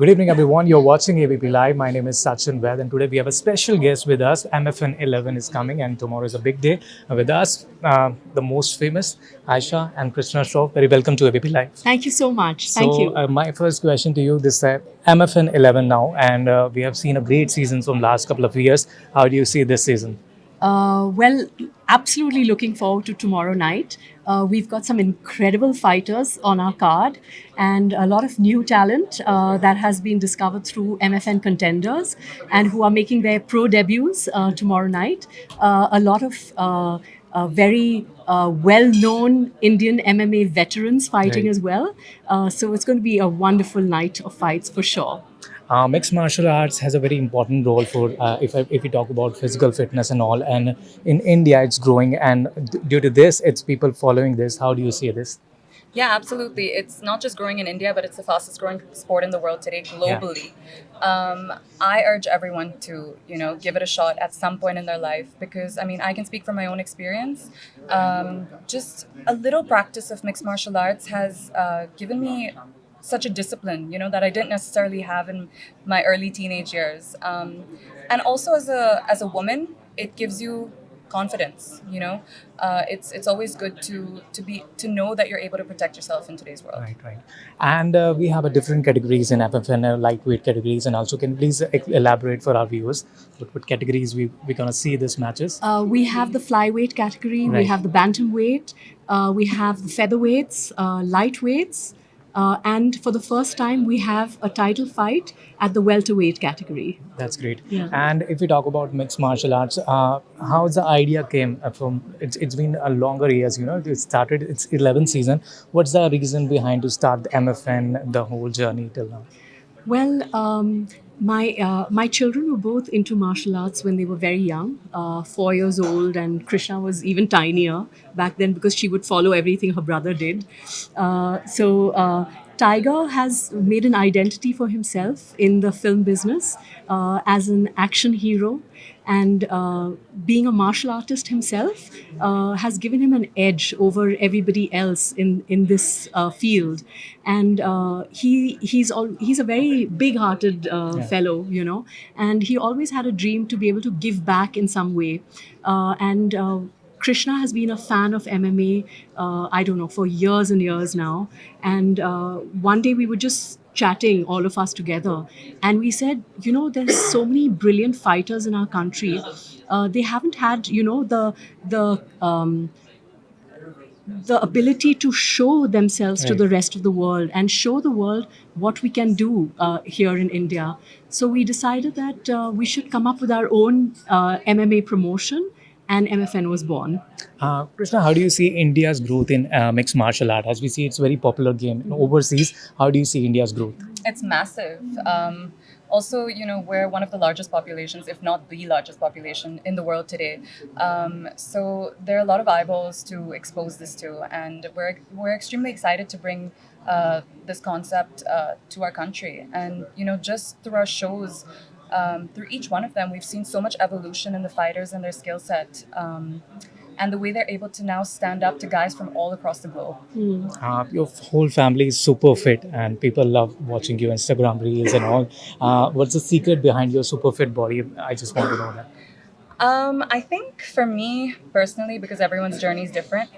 Good evening, everyone. You're watching ABP Live. My name is Sachin Ved, and today we have a special guest with us. MFN 11 is coming, and tomorrow is a big day. With us, the most famous Aisha and Krishna Shroff. Very welcome to ABP Live. Thank you so much. Thank So, you. my first question to you: this MFN 11 now, and we have seen a great season from last couple of years. How do you see this season? Well, absolutely looking forward to tomorrow night. We've got some incredible fighters on our card and a lot of new talent that has been discovered through MFN contenders and who are making their pro debuts tomorrow night. A lot of very well known Indian MMA veterans fighting Right. as well. So it's going to be a wonderful night of fights for sure. Mixed martial arts has a very important role for if we talk about physical fitness and all. And in India, it's growing, and due to this, it's people following this. How do you see this? Yeah, absolutely. It's not just growing in India, but it's the fastest growing sport in the world today globally. I urge everyone to, give it a shot at some point in their life because, I can speak from my own experience. Just a little practice of mixed martial arts has given me such a discipline, that I didn't necessarily have in my early teenage years. And also as a woman, it gives you confidence. It's always good to know that you're able to protect yourself in today's world. Right, right. And we have a different categories in FFN, lightweight categories, and also can you please elaborate for our viewers what categories we're gonna see this matches? We have the flyweight category, we Right. have the bantamweight, we have the featherweights, lightweights, and for the first time, we have a title fight at the welterweight category. That's great. Yeah. And if we talk about mixed martial arts, how the idea came from? It's been a longer years. It started its 11th season. What's the reason behind to start the MFN, the whole journey till now? Well, my children were both into martial arts when they were very young, 4 years old, and Krishna was even tinier back then because she would follow everything her brother did. So Tiger has made an identity for himself in the film business as an action hero, and being a martial artist himself has given him an edge over everybody else in this field. And he's a very big-hearted fellow, and he always had a dream to be able to give back in some way. And Krishna has been a fan of MMA, I don't know, for years and years now. And one day we were just chatting, all of us together, and we said, there's so many brilliant fighters in our country. They haven't had, the ability to show themselves to Right. the rest of the world and show the world what we can do here in India. So we decided that we should come up with our own MMA promotion, and MFN was born. Krishna, how do you see India's growth in mixed martial art? As we see, it's a very popular game in overseas. How do you see India's growth? It's massive. Also, we're one of the largest populations, if not the largest population in the world today. So there are a lot of eyeballs to expose this to, and we're extremely excited to bring this concept to our country. And just through our shows, through each one of them, we've seen so much evolution in the fighters and their skill set. And the way they're able to now stand up to guys from all across the globe. Your whole family is super fit, and people love watching your Instagram reels and all. What's the secret behind your super fit body? I just want to know that. I think for me personally, because everyone's journey is different,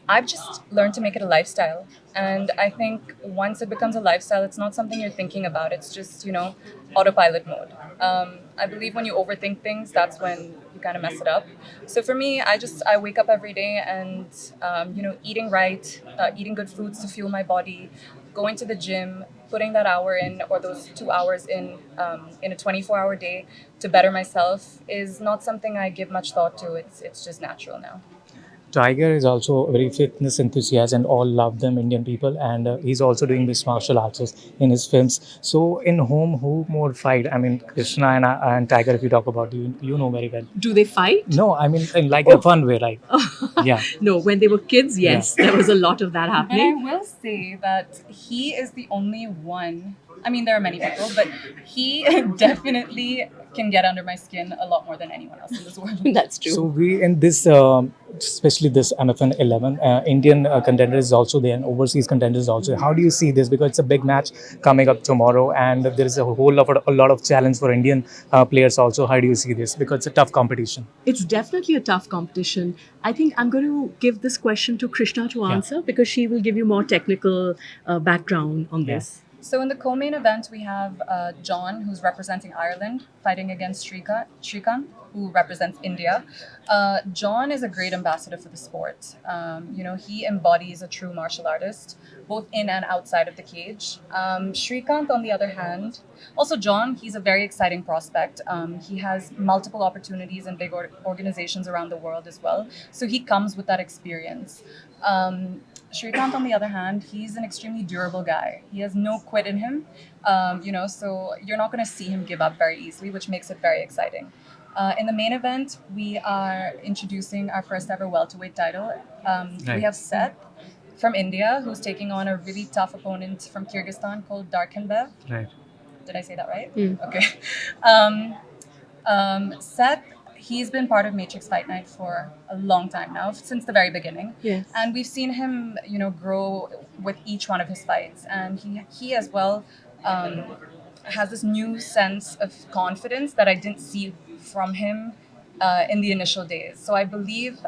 I've just learned to make it a lifestyle. And I think once it becomes a lifestyle, it's not something you're thinking about. It's just, autopilot mode. I believe when you overthink things, that's when you kind of mess it up. So for me, I wake up every day and, eating right, eating good foods to fuel my body, going to the gym, putting that hour in or those 2 hours in a 24-hour day to better myself is not something I give much thought to. It's just natural now. Tiger is also a very fitness enthusiast, and all love them, Indian people. And he's also doing mixed martial arts in his films. So, in home, who more fight? I mean, Krishna and Tiger. If you talk about you know very well. Do they fight? No, I mean in like a fun way, like yeah. No, when they were kids, yes, there was a lot of that And I happening. will say that he is the only one. I mean, there are many people, but he definitely can get under my skin a lot more than anyone else in this world. That's true. So we in this, especially this MFN 11, Indian contenders also there and overseas contenders also. How do you see this? Because it's a big match coming up tomorrow, and there is a lot of challenge for Indian players also. How do you see this? Because it's a tough competition. It's definitely a tough competition. I think I'm going to give this question to Krishna to answer because she will give you more technical background on this. So in the co-main event, we have John, who's representing Ireland, fighting against Shrikant, who represents India. John is a great ambassador for the sport. He embodies a true martial artist, both in and outside of the cage. Shrikant, on the other hand, also John, he's a very exciting prospect. He has multiple opportunities in big organizations around the world as well. So he comes with that experience. Shrikant, on the other hand, he's an extremely durable guy. He has no quit in him, so you're not going to see him give up very easily, which makes it very exciting. In the main event, we are introducing our first ever welterweight title. We have Seth from India, who's taking on a really tough opponent from Kyrgyzstan called Darkhanbev. Right. Did I say that right? Okay. Seth, he's been part of Matrix Fight Night for a long time now, since the very beginning. Yes. And we've seen him, grow with each one of his fights. And he as well has this new sense of confidence that I didn't see from him in the initial days. So I believe,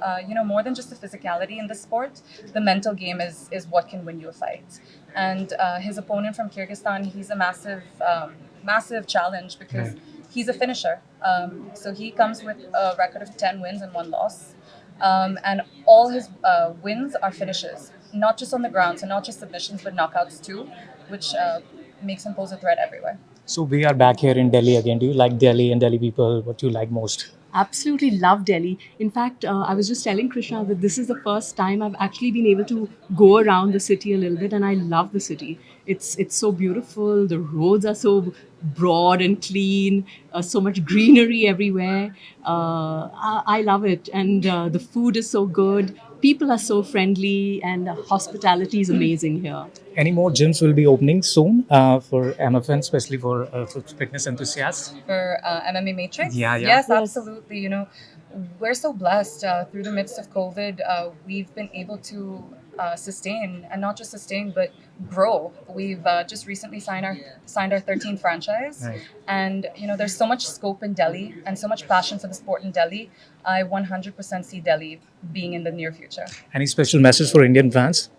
more than just the physicality in the sport, the mental game is what can win you a fight. And his opponent from Kyrgyzstan, he's a massive challenge because he's a finisher. So he comes with a record of 10 wins and 1 loss. And all his wins are finishes, not just on the ground, so not just submissions, but knockouts too, which makes him pose a threat everywhere. So we are back here in Delhi again. Do you like Delhi and Delhi people? What do you like most? Absolutely love Delhi. In fact, I was just telling Krishna that this is the first time I've actually been able to go around the city a little bit, and I love the city. It's so beautiful. The roads are so broad and clean. So much greenery everywhere. I love it, and the food is so good. People are so friendly, and hospitality is amazing here. Any more gyms will be opening soon for MFN, especially for fitness enthusiasts? For MMA Matrix? Yeah. Yes, Yes. absolutely. We're so blessed. Through the midst of COVID, we've been able to sustain, and not just sustain, but grow. We've just recently signed our 13th franchise. Right. And, there's so much scope in Delhi and so much passion for the sport in Delhi. I 100% see Delhi being in the near future. Any special message for Indian fans?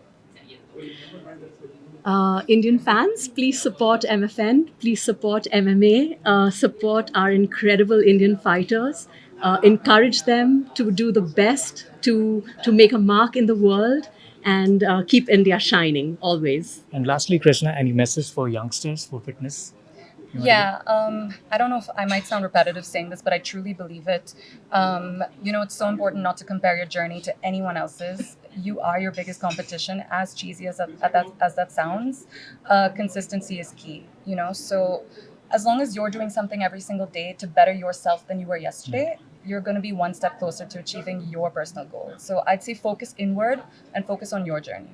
Indian fans, please support MFN, please support MMA, support our incredible Indian fighters, encourage them to do the best, to make a mark in the world, and keep India shining always. And lastly, Krishna, any message for youngsters for fitness? Yeah, I don't know if I might sound repetitive saying this, but I truly believe it. It's so important not to compare your journey to anyone else's. You are your biggest competition, as cheesy as that sounds. Consistency is key, so as long as you're doing something every single day to better yourself than you were yesterday, you're going to be one step closer to achieving your personal goals. So I'd say focus inward and focus on your journey.